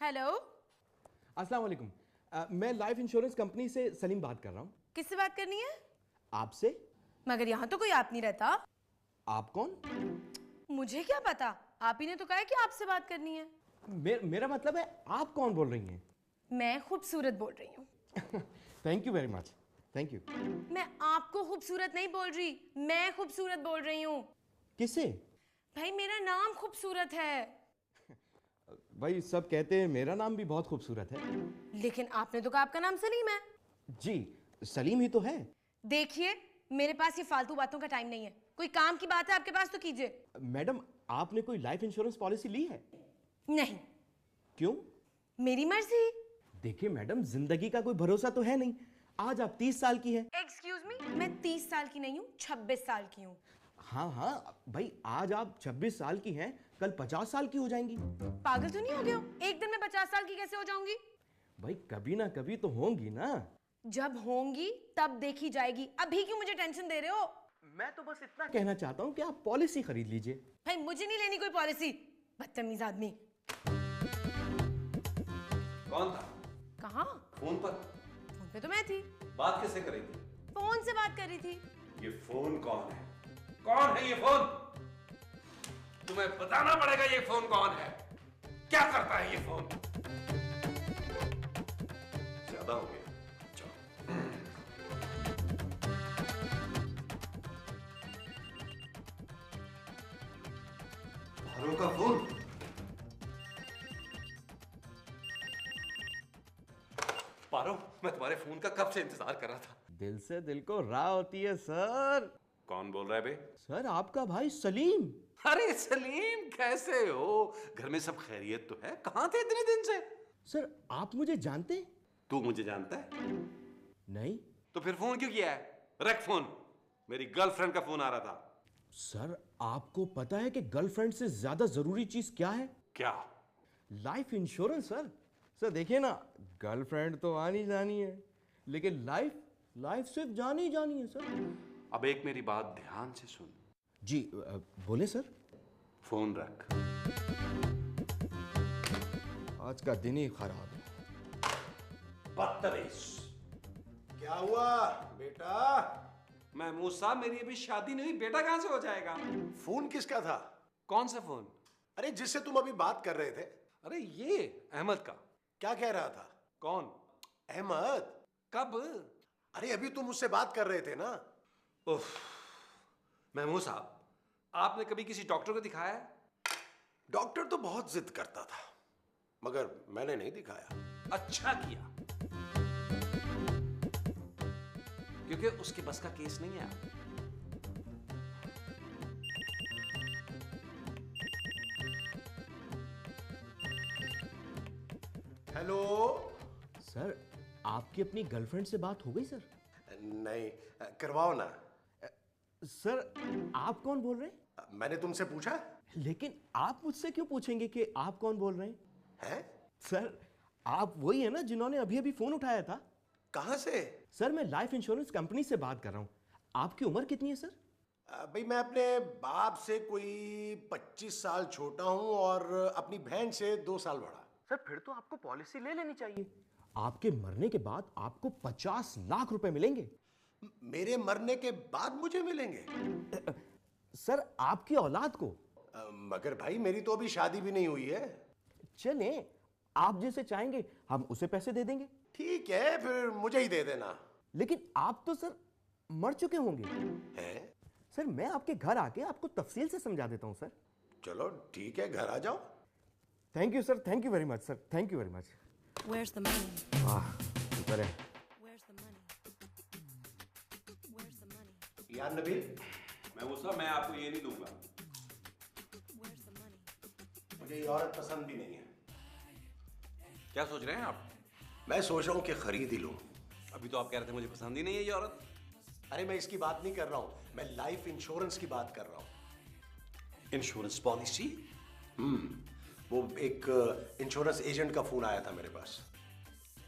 Hello, अस्सलाम वालेकुम। मैं लाइफ इंश्योरेंस कंपनी से सलीम बात कर रहा हूँ। किससे बात करनी है? आपसे। मगर यहाँ तो कोई आप नहीं रहता। आप कौन? मुझे क्या पता, आप ही ने तो कहा है कि आपसे बात करनी है। मेरा मतलब है आप कौन बोल रही हैं? मैं खूबसूरत बोल रही हूँ। Thank you very much. Thank you. मैं आपको खूबसूरत नहीं बोल रही, मैं खूबसूरत बोल रही हूँ। किससे? भाई मेरा नाम खूबसूरत है। भाई सब कहते हैं मेरा नाम भी बहुत खूबसूरत है। लेकिन आपने तो कहा आपका नाम सलीम है। जी, सलीम ही तो है। देखिए, मेरे पास ये फालतू बातों का टाइम नहीं है। कोई काम की बात है आपके पास तो कीजिए। मैडम, आपने कोई लाइफ इंश्योरेंस पॉलिसी ली है? नहीं। क्यों? मेरी मर्जी। देखिए मैडम, जिंदगी का कोई भरोसा तो है नहीं। आज आप 30 साल की हैं। एक्सक्यूज मी, मैं 30 साल की नहीं हूँ, 26 साल की हूँ। हाँ हाँ भाई, आज आप 26 साल की हैं, कल 50 साल की हो जाएंगी। पागल तो नहीं हो गए हो? एक दिन में 50 साल की कैसे हो जाऊंगी? भाई कभी ना कभी तो होंगी ना। जब होंगी तब देखी जाएगी, अभी क्यों मुझे टेंशन दे रहे हो? मैं तो बस इतना कहना चाहता हूँ कि आप पॉलिसी खरीद लीजिए। भाई मुझे नहीं लेनी कोई पॉलिसी, बदतमीज आदमी। कौन था? कहाँ? फोन पर। फोन पे तो मैं थी। बात कैसे करेगी? फोन से बात कर रही थी। ये फोन कौन है? कौन है ये फोन? तुम्हें बताना पड़ेगा ये फोन कौन है, क्या करता है ये फोन। ज्यादा हो गया। चलो। पारो का फोन। पारो, मैं तुम्हारे फोन का कब से इंतजार कर रहा था। दिल से दिल को राह होती है सर। कौन बोल रहा है बे? सर आपका भाई सलीम। अरे सलीम, कैसे हो? घर में सब खैरियत तो है? कहां थे इतने दिन से? सर आप मुझे जानते हैं? तू मुझे जानता है? नहीं। तो फिर फोन क्यों किया है? रख फोन, मेरी गर्लफ्रेंड का फोन आ रहा था। सर आपको पता है कि गर्लफ्रेंड से ज्यादा जरूरी चीज क्या है? क्या? Life insurance sir. सर देखिए ना, गर्लफ्रेंड तो आनी जानी है, लेकिन लाइफ लाइफ सिर्फ जानी ही जानी है सर। अब एक मेरी बात ध्यान से सुन। जी बोले सर। फोन रख। आज का दिन ही खराब है। बदतमीज। क्या हुआ बेटा? महमूद साहब, मेरी अभी शादी नहीं हुई, बेटा कहां से हो जाएगा? फोन किसका था? कौन सा फोन? अरे जिससे तुम अभी बात कर रहे थे। अरे ये अहमद का। क्या कह रहा था? कौन? अहमद? कब? अरे अभी तुम उससे बात कर रहे थे ना। उफ, महमूद साहब, आपने कभी किसी डॉक्टर को दिखाया है? डॉक्टर तो बहुत जिद करता था, मगर मैंने नहीं दिखाया। अच्छा किया, क्योंकि उसके बस का केस नहीं है। हेलो सर आपकी अपनी गर्लफ्रेंड से बात हो गई सर? नहीं, करवाओ ना। सर आप कौन बोल रहे हैं? मैंने तुमसे पूछा? लेकिन आप मुझसे क्यों पूछेंगे कि आप कौन बोल रहे हैं? हैं? सर आप वही है ना जिन्होंने अभी अभी फोन उठाया था? कहां से? सर मैं लाइफ इंश्योरेंस कंपनी से बात कर रहा हूं। आपकी उम्र कितनी है सर? भाई मैं अपने बाप से कोई 25 साल छोटा हूं और अपनी बहन से 2 साल बड़ा। सर फिर तो आपको पॉलिसी ले लेनी चाहिए। आपके मरने के बाद आपको 50 लाख रुपए मिलेंगे। मेरे मरने के बाद मुझे मिलेंगे? सर आपकी औलाद को। मगर भाई मेरी तो अभी शादी भी नहीं हुई है। चले, आप जैसे चाहेंगे हम उसे पैसे दे देंगे। ठीक है, फिर मुझे ही दे देना। लेकिन आप तो सर मर चुके होंगे। हैं? सर मैं आपके घर आके आपको तफसील से समझा देता हूं सर। चलो ठीक है, घर आ जाओ। Thank you sir, thank you very much sir, thank you very much. Where's the money? शुक्र है। Where's the money? Where's the money? यार नबील, मैं आपको ये नहीं दूंगा। Where's the money? मुझे ये औरत पसंद भी नहीं है। क्या सोच रहे हैं आप? मैं सोच रहा हूँ कि खरीद ही लूँ। अभी तो आप कह रहे थे मुझे पसंद ही नहीं है ये औरत। अरे मैं इसकी बात नहीं कर रहा हूँ, मैं लाइफ इंश्योरेंस की बात कर रहा हूँ। Insurance policy? वो एक इंश्योरेंस एजेंट का फोन आया था मेरे पास।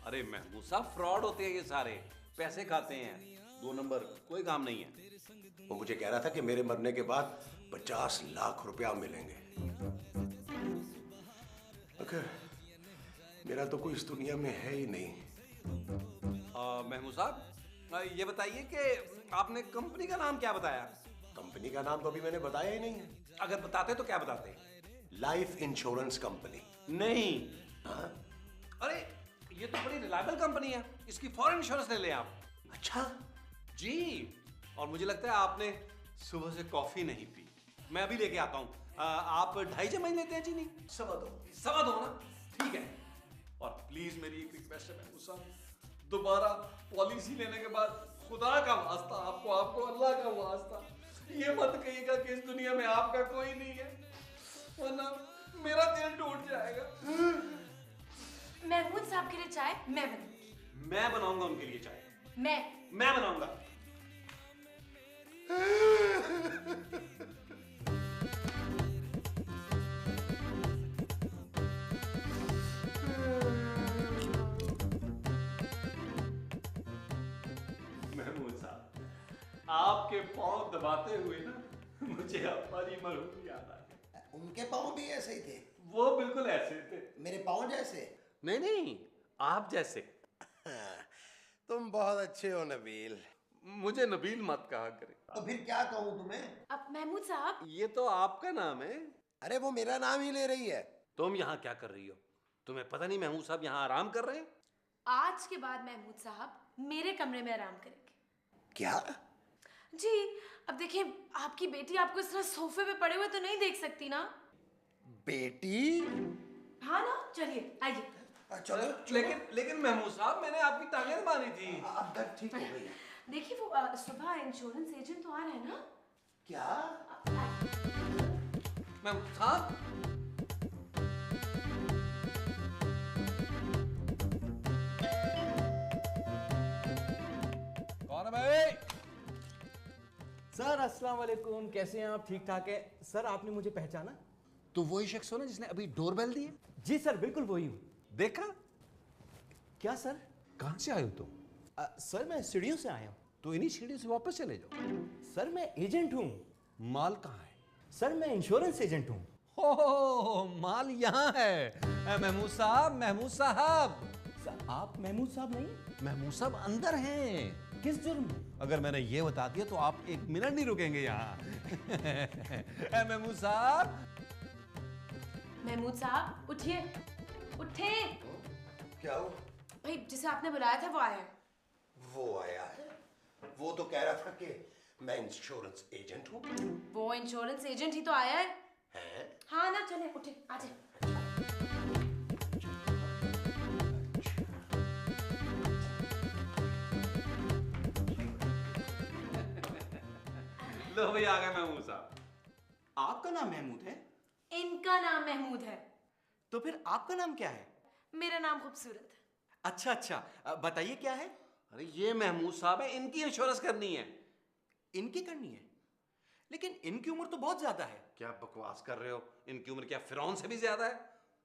अरे महमूद साहब, फ्रॉड होते हैं ये सारे, पैसे खाते हैं। 2 नंबर, कोई काम नहीं है। वो मुझे कह रहा था कि मेरे मरने के बाद 50 लाख रुपया मिलेंगे। अगर मेरा तो कोई इस दुनिया में है ही नहीं। महमूद साहब, ये बताइए कि आपने कंपनी का नाम क्या बताया? कंपनी का नाम तो अभी मैंने बताया ही नहीं है। अगर बताते तो क्या बताते? Life insurance company. नहीं। हाँ? अरे ये तो बड़ी रिलायबल कंपनी है, इसकी फॉरेन इंश्योरेंस ले लें आप। अच्छा। जी। और मुझे लगता है आपने सुबह से कॉफी नहीं पी। मैं अभी लेके आता हूँ। आप 2.5 चम्मच लेते हैं चीनी? 2.25 ना? ठीक है। और प्लीज मेरी एक रिक्वेस्ट है महमूद साहब, दोबारा पॉलिसी लेने के बाद खुदा का वास्ता, आपको अल्लाह का वास्ता, ये मत कहिएगा कि इस दुनिया में आपका कोई नहीं है, वरना मेरा दिल टूट जाएगा। महमूद साहब के लिए चाय मैं बनाऊंगी। मैं बनाऊंगा उनके लिए चाय। मैं बनाऊंगा। महमूद साहब, आपके पांव दबाते हुए ना मुझे हमारी मरहूम याद आ गई। उनके पाँव भी ऐसे ही थे? वो बिल्कुल ऐसे थे। मेरे पाँव जैसे? नहीं, आप जैसे। तुम बहुत अच्छे हो नबील। मुझे नबील मत कहा करे। तो फिर क्या कहूँ तुम्हें? अब महमूद साहब, ये तो आपका नाम है। अरे वो मेरा नाम ही ले रही है। तुम यहाँ क्या कर रही हो? तुम्हें पता नहीं महमूद साहब यहाँ आराम कर रहे हैं? आज के बाद महमूद साहब मेरे कमरे में आराम करेंगे। क्या? जी, अब देखिए, आपकी बेटी आपको इस तरह सोफे पे पड़े हुए तो नहीं देख सकती ना। बेटी? हाँ ना, चलिए आइए। चलो। लेकिन महमूद साहब, मैंने आपकी टांगें बांधी थी। अब दर्द ठीक हो गई। देखिए, वो सुबह इंश्योरेंस एजेंट तो आ रहा है ना। क्या? महमूद साहब, कौन है भाई? सर अस्सलाम वालेकुम, कैसे हैं आप? ठीक ठाक है सर। आपने मुझे पहचाना? तो वही शख्स हो ना जिसने अभी डोरबेल दी है? जी सर, बिल्कुल वही हूँ। देखा? क्या सर? कहाँ से आए हो तुम? सर मैं सीढ़ियों से आया हूँ। तो इन्हीं सीढ़ियों से वापस चले जाओ। सर मैं एजेंट हूँ। माल कहाँ है? सर मैं इंश्योरेंस एजेंट हूँ। हो, माल यहाँ है। महमूद साहब। सर आप महमूद साहब नहीं? महमूद साहब अंदर हैं। किस जुर्म में? अगर मैंने ये बता दिया तो आप 1 मिनट नहीं रुकेंगे यहाँ। महमूद साहब। महमूद साहब, उठिए, उठे। क्या हो? भाई, जिसे आपने बुलाया था वो आया है। वो आया है? वो तो कह रहा था कि मैं इंश्योरेंस एजेंट हूँ। वो इंश्योरेंस एजेंट ही तो आया है। हैं? हाँ ना, चले उठे, आजे। लो भाई, आ गए महमूद साहब। आपका नाम महमूद है? इनका नाम महमूद है। तो फिर आपका नाम क्या है? मेरा नाम खूबसूरत है। अच्छा अच्छा, बताइए क्या है? अरे ये महमूद साहब है, इनकी इंश्योरेंस करनी है। इनकी करनी है? लेकिन इनकी उम्र तो बहुत ज्यादा है। क्या बकवास कर रहे हो? इनकी उम्र क्या फिरौन से भी ज्यादा है?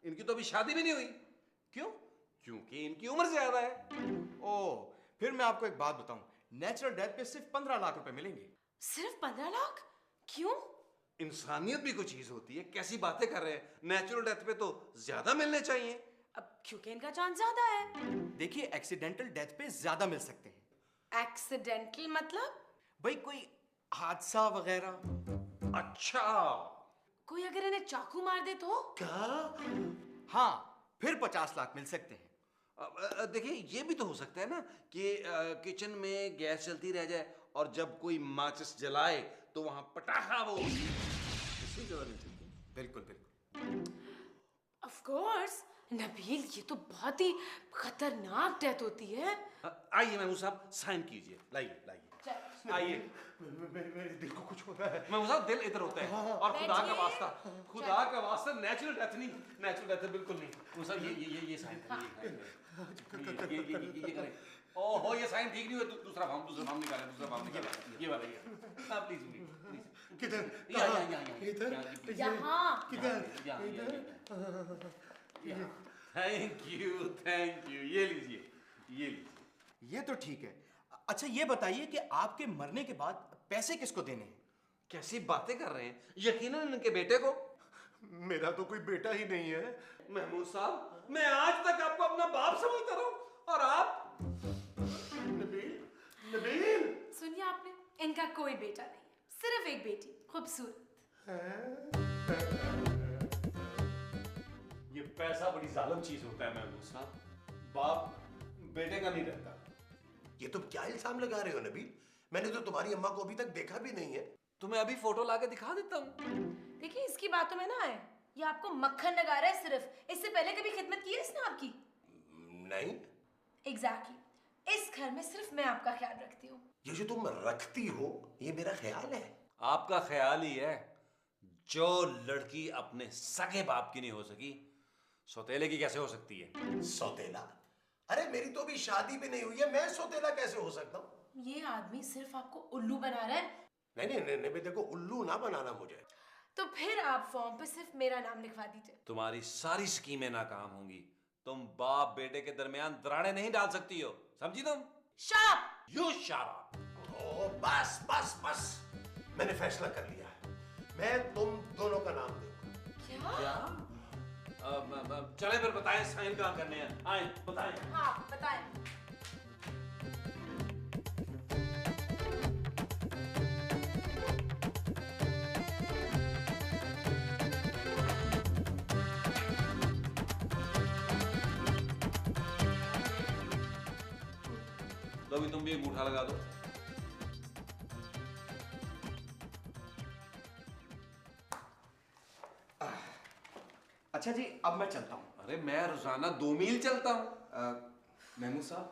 इनकी तो अभी शादी भी नहीं हुई। क्यों? क्योंकि इनकी उम्र ज्यादा है। ओह, फिर मैं आपको एक बात बताऊं, नेचुरल डेथ पे सिर्फ 15 लाख रुपए मिलेंगे। सिर्फ 15 लाख? क्यों? इंसानियत भी कोई चीज होती है। कैसी बातें कर रहे हैं? नेचुरल डेथ पे तो ज्यादा मिलने चाहिए। अब क्योंकि इनका चांस ज्यादा है। देखिए, एक्सीडेंटल डेथ पे ज्यादा मिल सकते हैं। एक्सीडेंटल मतलब? भाई कोई हादसा वगैरह। अच्छा, कोई अगर इन्हें चाकू मार दे तो? क्या? हाँ, फिर 50 लाख मिल सकते हैं। देखिए ये भी तो हो सकता है ना कि किचन में गैस चलती रह जाए और जब कोई माचिस जलाए तो वहां पटाखा वो इससे ज्यादा मिल सकती है। बिल्कुल बिल्कुल। ऑफ कोर्स, नबील, ये तो बहुत ही खतरनाक डेथ होती है। आइए महमूद साहब, साइन कीजिए। लाइए लाइए, आइए। मेरे दिल को कुछ हो रहा है। महमूद साहब, दिल इधर होता है। और खुदा का बैठिए। वास्ता, खुदा का वास्ता, नेचुरल डेथ नहीं, नेचुरल डेथ बिल्कुल नहीं। महमूद साहब, ये साइन करिए, ये करें। ओहो, ये साइन ठीक नहीं हुआ। दूसरा फॉर्म निकालें, दूसरा फॉर्म निकालें। ये वाला, ये। हाँ, प्लीज प्लीज। किधर? यहाँ। यहाँ। Thank you. ये लीजिए, ये लीजिए। ये तो ठीक है। अच्छा ये बताइए कि आपके मरने के बाद पैसे किसको देने हैं? कैसी बातें कर रहे हैं? यकीनन इनके बेटे को। मेरा तो कोई बेटा ही नहीं है। महमूद साहब, मैं आज तक आपको अपना बाप समझता रहा हूं, और आप। नबील, सुनिए आपने, इनका कोई बेटा नहीं है, सिर्फ एक बेटी, खूबसूरत। ये पैसा बड़ी जालिम चीज होता है महमूद साहब। बाप बेटे का नहीं रहता। ये तुम क्या इल्जाम लगा रहे हो नबील? मैंने तो तुम्हारी अम्मा को अभी तक देखा भी नहीं है। तुम्हें अभी फोटो लाके दिखा देता हूँ। देखिए, इसकी बातों में ना आए, ये आपको मक्खन लगा रहा है सिर्फ। इससे पहले कभी खिदमत की है इसने आपकी? नहीं। एग्जैक्टली। इस घर में सिर्फ मैं आपका ख्याल रखती हूँ। ये जो तुम रखती हो, ये मेरा ख्याल है। आपका ख्याल ही है। जो लड़की अपने सगे बाप की नहीं हो सकी, सौतेले की कैसे हो सकती है? सौतेला? अरे मेरी तो अभी शादी भी नहीं हुई है, मैं सौतेला कैसे हो सकता हूँ? ये आदमी सिर्फ आपको उल्लू बना रहा है। नहीं, देखो, उल्लू ना बनाना मुझे। तो फिर आप फॉर्म पे सिर्फ मेरा नाम लिखवा दीजिए। तुम्हारी सारी स्कीमें नाकाम होंगी। तुम बाप बेटे के दरमियान दरारें नहीं डाल सकती हो, समझी तुम? शाप। यू शट ओ, बस। मैंने फैसला कर लिया है। मैं तुम दोनों का नाम दूंगा। क्या? चले फिर, बताएं साइन कहाँ करने हैं। आए बताएं। हाँ, बताएं। तो अभी तुम भी एक अंगूठा लगा दो। अच्छा जी, अब मैं चलता हूँ। अरे मैं रोजाना 2 मील चलता हूँ। महमूद साहब,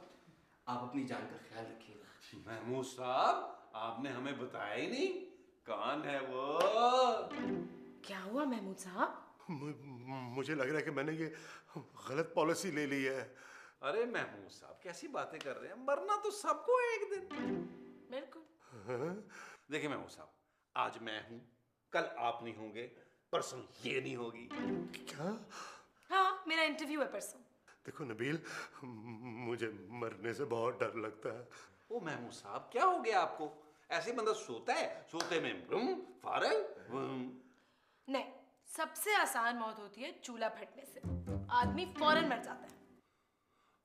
आप अपनी जान का ख्याल रखिएगा। महमूद साहब, आपने हमें बताया ही नहीं। कौन है वो? क्या हुआ महमूद साहब? मुझे लग रहा है कि मैंने ये गलत पॉलिसी ले ली है। अरे महमूद साहब, कैसी बातें कर रहे हैं? मरना तो सबको है एक दिन। बिल्कुल। देखिए महमूद साहब, आज मैं हूं, कल आप नहीं होंगे, परसों ये नहीं होगी। क्या? हाँ, मेरा इंटरव्यू है परसों। देखो नबील, मुझे मरने से बहुत डर लगता है। ओ महमूद साहब, क्या हो गया आपको? ऐसे बंदा सोता है, सोते में फारग। नहीं, सबसे आसान मौत होती है चूल्हा फटने से। आदमी फौरन मर जाता है।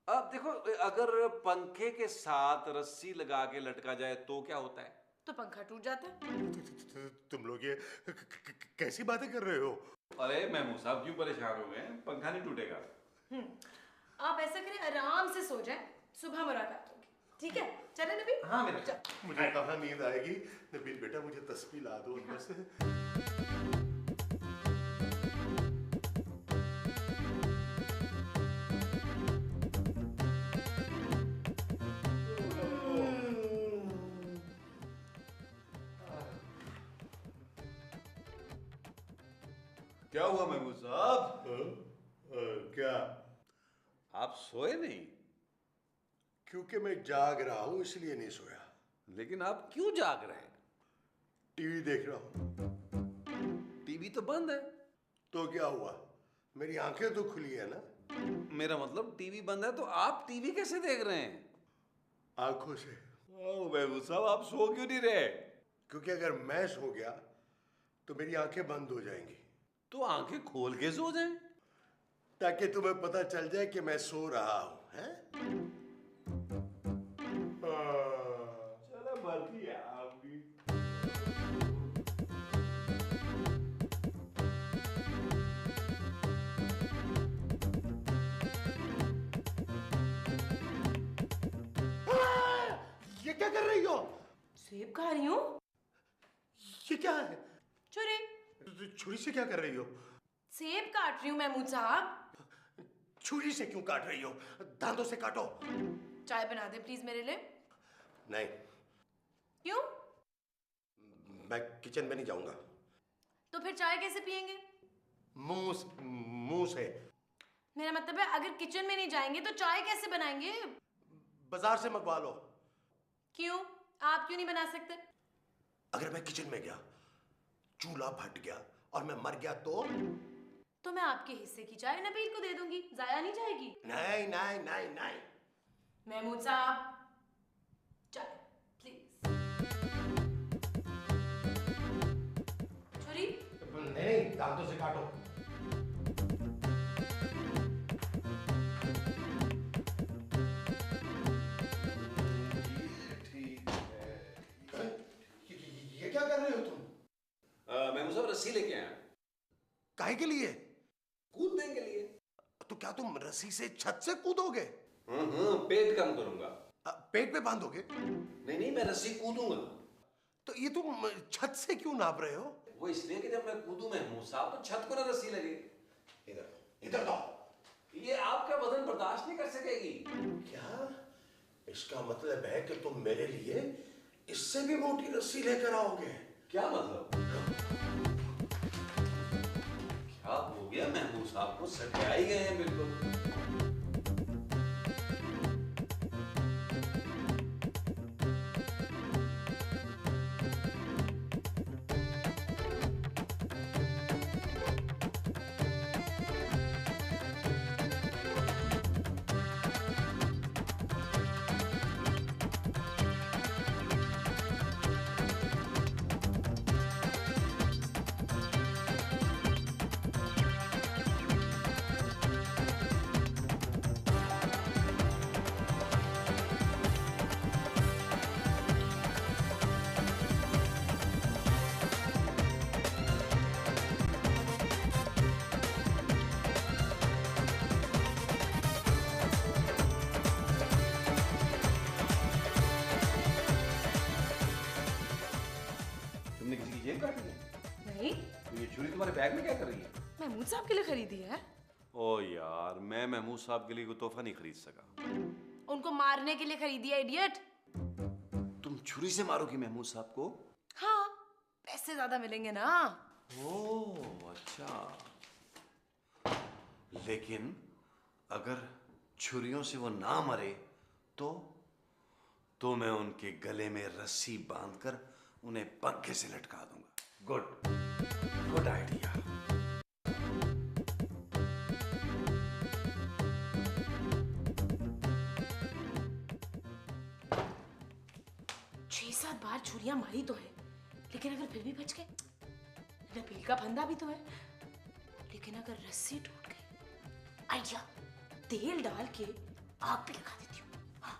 अब देखो, अगर पंखे के साथ रस्सी लगा के लटका जाए तो क्या होता है? तो पंखा टूट जाता है। तुम लोग ये कैसी बातें कर रहे हो? अरे महमूद साहब, क्यों परेशान हो गए? पंखा नहीं टूटेगा। आप ऐसा करें, आराम से सो जाएं, सुबह मुलाकात होगी। ठीक है, चले नबील? हाँ मेरे। चल। मुझे कहाँ नींद आएगी? नबील बेटा, मुझे तस्बीह ला दो अंदर से। क्या हुआ महमूद साहब? क्या? आप सोए नहीं? क्योंकि मैं जाग रहा हूं, इसलिए नहीं सोया। लेकिन आप क्यों जाग रहे हैं? टीवी देख रहा हूं। टीवी तो बंद है। तो क्या हुआ? मेरी आंखें तो खुली है ना। मेरा मतलब टीवी बंद है तो आप टीवी कैसे देख रहे हैं? आंखों से। ओह महमूद साहब, आप सो क्यों नहीं रहे? क्योंकि अगर मैं सो गया तो मेरी आंखें बंद हो जाएंगी। तो आंखें खोल के सो जाएं। ताकि तुम्हें पता चल जाए कि मैं सो रहा हूं, हैं? चलो मर्जी है आपकी। ये क्या कर रही हो? सेब खा रही हूँ। ये क्या है? छुरी। छुरी से क्या कर रही हो? सेब काट रही हूँ महमूद साहब। छुरी से क्यों काट रही हो? दांतों से काटो। चाय बना दे प्लीज मेरे लिए। नहीं, क्यों? मैं किचन में नहीं जाऊंगा। तो फिर चाय कैसे पियेंगे? मुंह से। मेरा मतलब है अगर किचन में नहीं जाएंगे तो चाय कैसे बनाएंगे? बाजार से मंगवा लो। क्यों? आप क्यों नहीं बना सकते? अगर मैं किचन में गया, चूल्हा फट गया और मैं मर गया तो मैं आपके हिस्से की चाय नबील को दे दूंगी, जाया नहीं जाएगी। नहीं नहीं नहीं नहीं। महमूद साहब, चाय प्लीज। छुरी? नहीं, दांतों से काटो। ठीक है। ये क्या कर रहे हो तुम? महमूद साहब रस्सी लेके आया। काहे के लिए? कूदने के लिए। तो क्या तुम रस्सी से छत से कूदोगे? पेट कम करूंगा। पेट पे बांधोगे? नहीं नहीं, मैं रस्सी कूदूंगा। तो ये तुम छत से क्यों नाप रहे हो? वो इसलिए कि जब मैं कूदूं महमूद साहब तो छत को ना रस्सी लगे। इधर इधर दो। ये आपका वजन बर्दाश्त नहीं कर सकेगी। क्या? इसका मतलब है कि तुम मेरे लिए इससे भी मोटी रस्सी लेकर आओगे? क्या मतलब? क्या हो गया महमूद साहब को? सटिया ही गए हैं बिल्कुल। तुमने किसी की जेब काटी है? नहीं, तो ये छुरी तुम्हारे बैग में क्या कर रही है? महमूद साहब के लिए खरीदी है। ओ यार, मैं महमूद साहब के लिए कोई तोहफा नहीं खरीद सका। उनको मारने के लिए खरीदी है, इडियट। तुम छुरी से मारोगी महमूद साहब को? हाँ, पैसे ज्यादा मिलेंगे ना। ओह अच्छा। लेकिन अगर छुरियों से वो ना मरे तो मैं उनके गले में रस्सी बांधकर उन्हें पंखे से लटका दूंगा। Good idea. छह सात बार छुरियां मारी तो है, लेकिन अगर फिर भी बच गए, नबील का फंदा भी तो है। लेकिन अगर रस्सी टूट गई, आइडिया, तेल डाल के आग भी लगा देती हूँ। हाँ।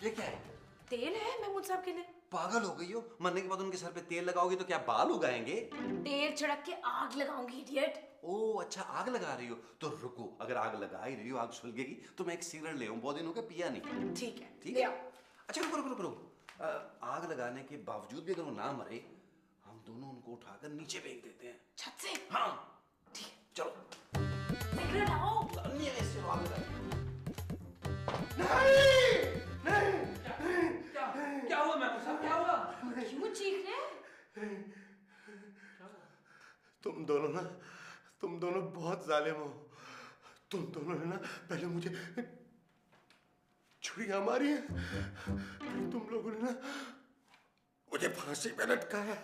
ये क्या है? तेल है महमूद साहब के लिए। पागल हो गई हो? मरने के बाद उनके सर पे तेल लगाओगी तो क्या बाल उगाएंगे? तेल छिड़क के आग लगाऊंगी, इडियट। ओह अच्छा, आग लगा रही हो तो रुको, अगर आग लगा ही रही हो, आग सुलगेगी तो मैं एक सिगरेट ले आऊं। बहुत दिन हो गए पिया नहीं। ठीक है, ठीक ले है। आओ। अच्छा रुको रुको रुको रुको। आग लगाने के बावजूद भी अगर वो ना मरे, हम दोनों उनको उठाकर नीचे फेंक देते हैं। छत से? हाँ ठीक है, चलो। सिगरेट आओ। नहीं ऐसे आग लगाए। क्या हुआ महमूद साहब, क्या हुआ? क्यों चीख रहे हैं? तुम दोनों बहुत जालिम हो। तुम दोनों ने ना पहले मुझे छुरियां मारी है, फिर तुम लोगों ने ना मुझे फांसी पे लटकाया,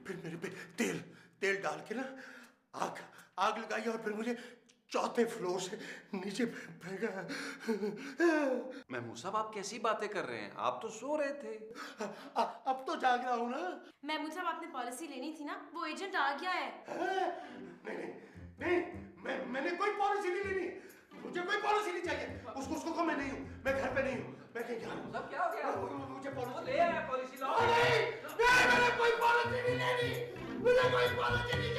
फिर मेरे पे तेल डाल के ना आग लगाई और फिर मुझे चौथे फ्लोर से नीचे फेंका। महमूद साहब आप कैसी बातें कर रहे हैं? आप तो सो रहे थे। अब तो जाग रहा हूँ ना। महमूद साहब, आपने पॉलिसी लेनी थी ना, वो एजेंट आ गया है। नहीं, मैंने कोई पॉलिसी नहीं लेनी। मुझे कोई पॉलिसी नहीं चाहिए। उसको कहो मैं नहीं हूँ, मैं घर पे नहीं हूँ, मैं कहीं जा रहा हूँ। क्या हो गया? मुझे पॉलिसी ले आया पॉलिसी लाओ। नहीं, मैंने कोई पॉलिसी नहीं लेनी। मुझे कोई पॉलिसी नहीं